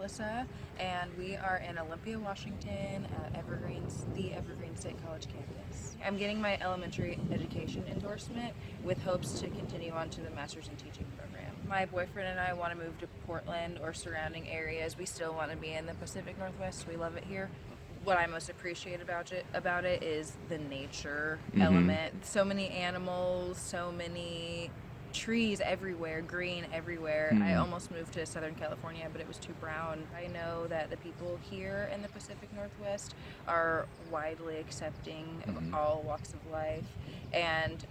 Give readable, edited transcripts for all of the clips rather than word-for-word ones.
Jalissa, and we are in Olympia, Washington at the Evergreen State College campus. I'm getting my elementary education endorsement with hopes to continue on to the Master's in Teaching program. My boyfriend and I want to move to Portland or surrounding areas. We still want to be in the Pacific Northwest. We love it here. What I most appreciate about it is the nature element. So many animals, so many trees everywhere, green everywhere. I almost moved to Southern California, but it was too brown. I know that the people here in the Pacific Northwest are widely accepting of all walks of life. And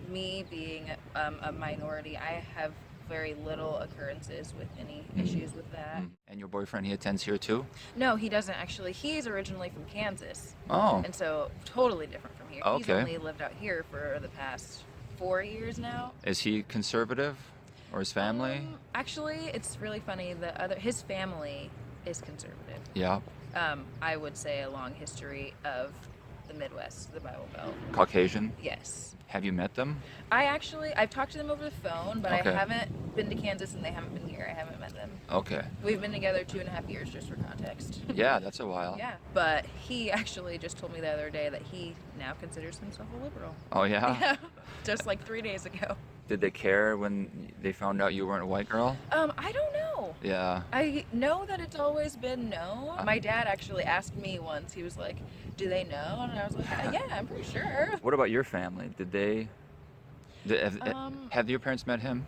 me being a minority, I have very little occurrences with any issues with that. And your boyfriend, he attends here too? No, he doesn't actually. He's originally from Kansas. Oh. And so totally different from here. He's Okay. only lived out here for the past 4 years now. Is he conservative, or his family? Actually, it's really funny. His family is conservative. Yeah. I would say a long history of the Midwest, the Bible Belt. Caucasian? Yes. Have you met them? I've talked to them over the phone, but Okay. I haven't been to Kansas and they haven't been here. I haven't met them. Okay. We've been together 2.5 years, just for context. Yeah, that's a while. Yeah, but he actually just told me the other day that he now considers himself a liberal. Oh, yeah? Yeah, just like 3 days ago. Did they care when they found out you weren't a white girl? I don't know. Yeah. I know that it's always been no. My dad actually asked me once. He was like, "Do they know?" And I was like, "Yeah, I'm pretty sure." What about your family? Have your parents met him?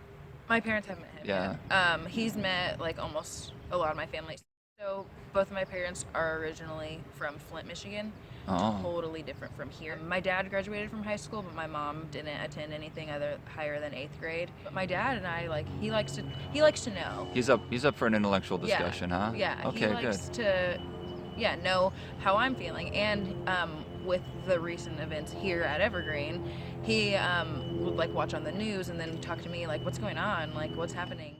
My parents haven't met him. Yeah. Yet. He's met like almost a lot of my family. So both of my parents are originally from Flint, Michigan. Oh. Totally different from here. My dad graduated from high school, but my mom didn't attend anything other higher than 8th grade. But my dad and I, like, he likes to know. He's up for an intellectual discussion, Yeah. huh? Yeah. Okay, he likes to know how I'm feeling. And with the recent events here at Evergreen, he would like watch on the news and then talk to me like, "What's going on? Like, what's happening?"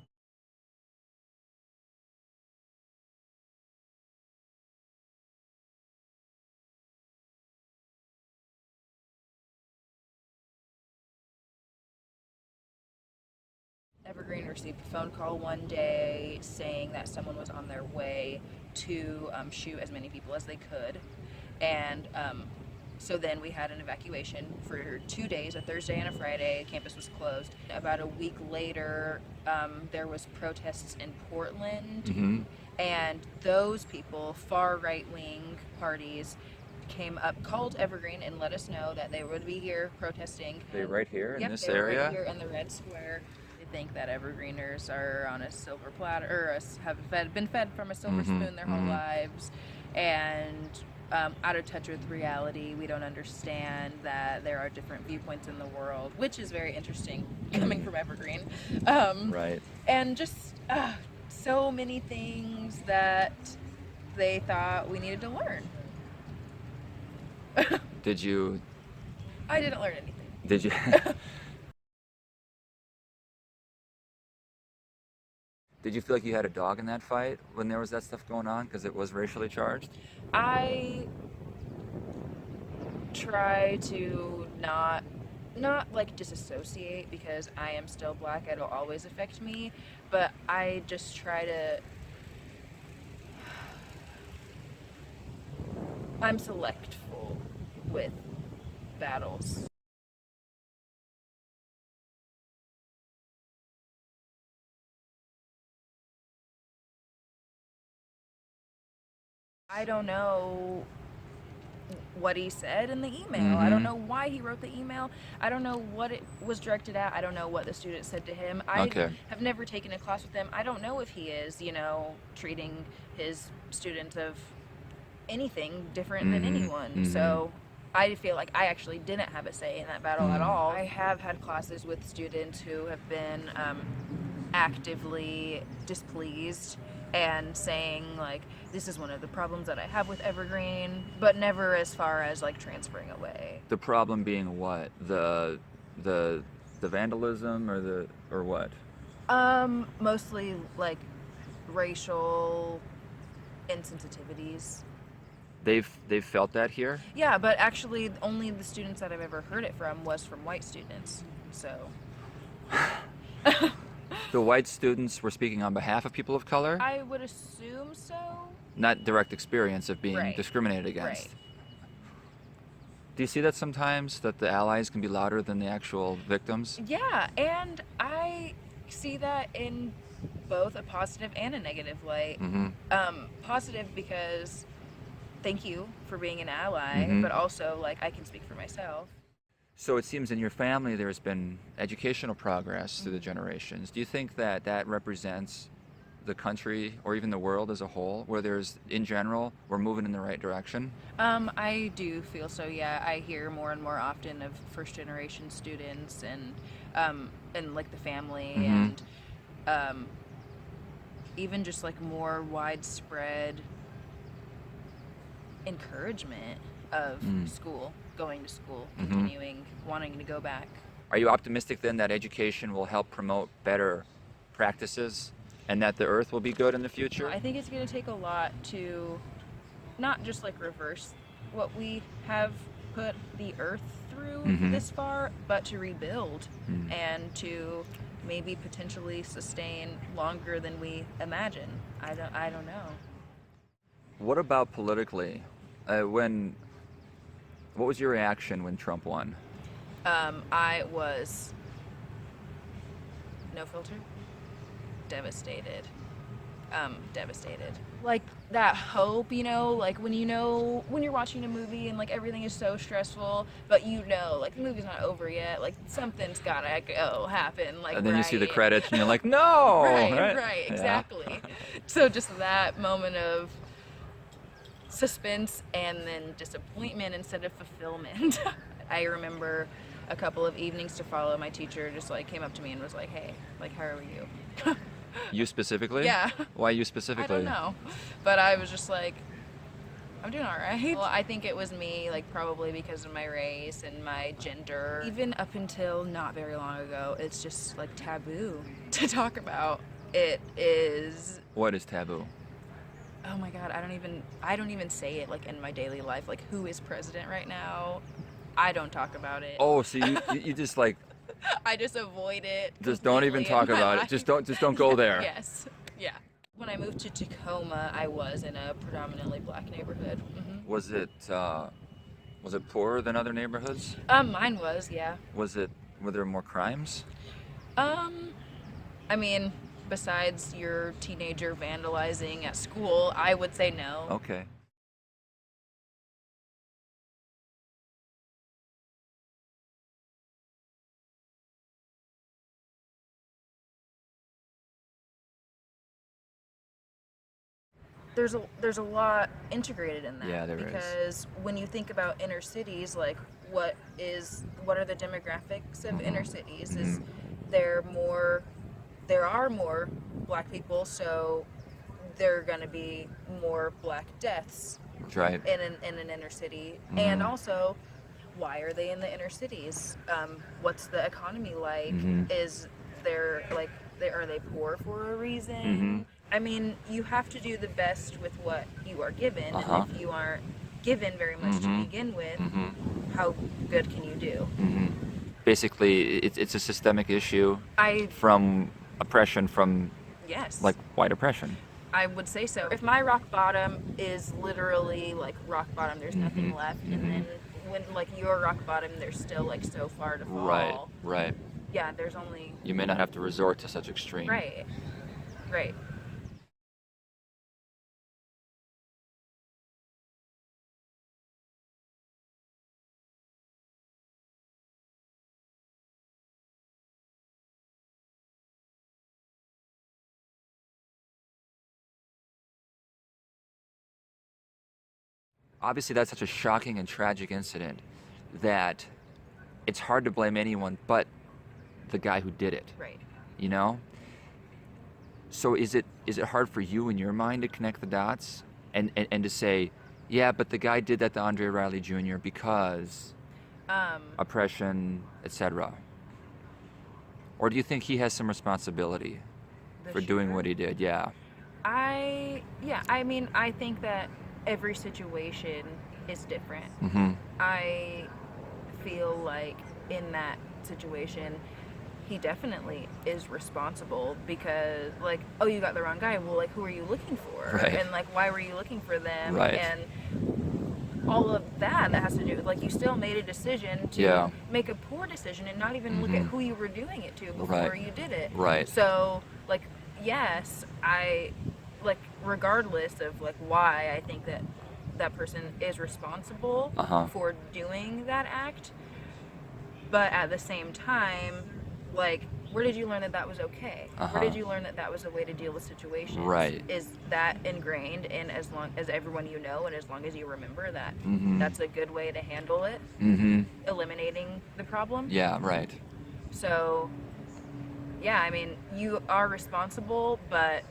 Evergreen received a phone call one day saying that someone was on their way to shoot as many people as they could. And so then we had an evacuation for 2 days, a Thursday and a Friday. Campus was closed. About a week later, there was protests in Portland. And those people, far right-wing parties, came up, called Evergreen, and let us know that they would be here protesting. They're right here in this they were area? right here in the Red Square. They think that Evergreeners are on a silver platter, or have been fed from a silver spoon their whole lives, and out of touch with reality. We don't understand that there are different viewpoints in the world, which is very interesting coming from Evergreen. Right. And just so many things that they thought we needed to learn. Did you I didn't learn anything. Did you Did you feel like you had a dog in that fight when there was that stuff going on because it was racially charged? I try to not like disassociate, because I am still Black. It'll always affect me, but I just try to. I'm selectful with battles. I don't know what he said in the email. I don't know why he wrote the email. I don't know what it was directed at. I don't know what the student said to him. I have never taken a class with him. I don't know if he is, treating his students of anything different than anyone. So I feel like I actually didn't have a say in that battle at all. I have had classes with students who have been actively displeased and saying, like, this is one of the problems that I have with Evergreen, but never as far as like transferring away. The problem being what? The vandalism or what? Mostly like racial insensitivities. They've felt that here? Yeah, but actually only the students that I've ever heard it from was from white students. So The white students were speaking on behalf of people of color? I would assume so. Not direct experience of being Right. discriminated against. Right. Do you see that sometimes, that the allies can be louder than the actual victims? Yeah, and I see that in both a positive and a negative light. Mm-hmm. Positive because thank you for being an ally, Mhm. but also like I can speak for myself. So it seems in your family there's been educational progress through the generations. Do you think that that represents the country or even the world as a whole, where there's, in general, we're moving in the right direction? I do feel so. Yeah, I hear more and more often of first generation students and like the family Mhm. and even just like more widespread encouragement of school, going to school, continuing, wanting to go back. Are you optimistic then that education will help promote better practices and that the earth will be good in the future? I think it's going to take a lot to not just like reverse what we have put the earth through this far, but to rebuild and to maybe potentially sustain longer than we imagine. I don't know. What about politically? What was your reaction when Trump won? I was no filter, devastated. Devastated. Like that hope, like when you're watching a movie and like everything is so stressful, but like the movie's not over yet, like something's gotta happen. Like And then you see the right. credits and you're like, no! Right, Yeah. exactly. So just that moment of suspense and then disappointment instead of fulfillment. I remember a couple of evenings to follow, my teacher just like came up to me and was like, hey, like how are you? You specifically? Yeah. Why you specifically? I don't know. But I was just like, I'm doing all right. Well, I think it was me, like probably because of my race and my gender. Even up until not very long ago, it's just like taboo to talk about. It is. What is taboo? Oh my God, I don't even say it like in my daily life. Like who is president right now? I don't talk about it. Oh, so you just like I just avoid it. just don't even completely talk in my life. it. Just don't go there. Yes. Yeah. When I moved to Tacoma, I was in a predominantly black neighborhood. Was it poorer than other neighborhoods? Mine was, yeah. Were there more crimes? I mean, besides your teenager vandalizing at school, I would say no. Okay. There's a lot integrated in that. Yeah, there is. Because when you think about inner cities, like what are the demographics of inner cities? Is there are more black people, so there are going to be more black deaths That's right. in an inner city. And also, why are they in the inner cities? What's the economy like? Are they poor for a reason? I mean, you have to do the best with what you are given, and if you aren't given very much to begin with, how good can you do? Basically, it's a systemic issue from oppression from Yes. like white oppression. I would say so. If my rock bottom is literally like rock bottom, there's nothing left, and then when like your rock bottom, there's still like so far to fall. Right. Yeah, there's only. You may not have to resort to such extreme. Right. Obviously, that's such a shocking and tragic incident that it's hard to blame anyone but the guy who did it. Right. You know? So is it hard for you in your mind to connect the dots and to say, yeah, but the guy did that to Andre Riley Jr. because oppression, etc.? Or do you think he has some responsibility for doing what he did? Yeah. I mean, I think that every situation is different. I feel like in that situation, he definitely is responsible because, like, oh, you got the wrong guy. Well, like, who are you looking for? Right. And, like, why were you looking for them? Right. And all of that has to do with, like, you still made a decision to Yeah. make a poor decision and not even look at who you were doing it to before Right. you did it. Right. So, like, yes, like, regardless of, like, why I think that that person is responsible for doing that act, but at the same time, like, where did you learn that that was okay? Where did you learn that that was a way to deal with situations? Right. Is that ingrained in as long as everyone you know and as long as you remember that that's a good way to handle it? Eliminating the problem? Yeah, right. So, yeah, I mean, you are responsible, but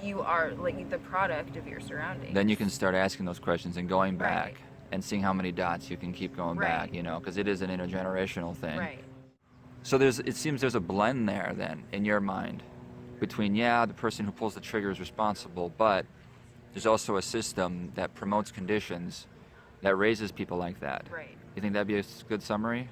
you are, like, the product of your surroundings. Then you can start asking those questions and going back Right. and seeing how many dots you can keep going back, you know, because it is an intergenerational thing. Right. So it seems there's a blend there then in your mind between, the person who pulls the trigger is responsible, but there's also a system that promotes conditions that raises people like that. Right. You think that'd be a good summary?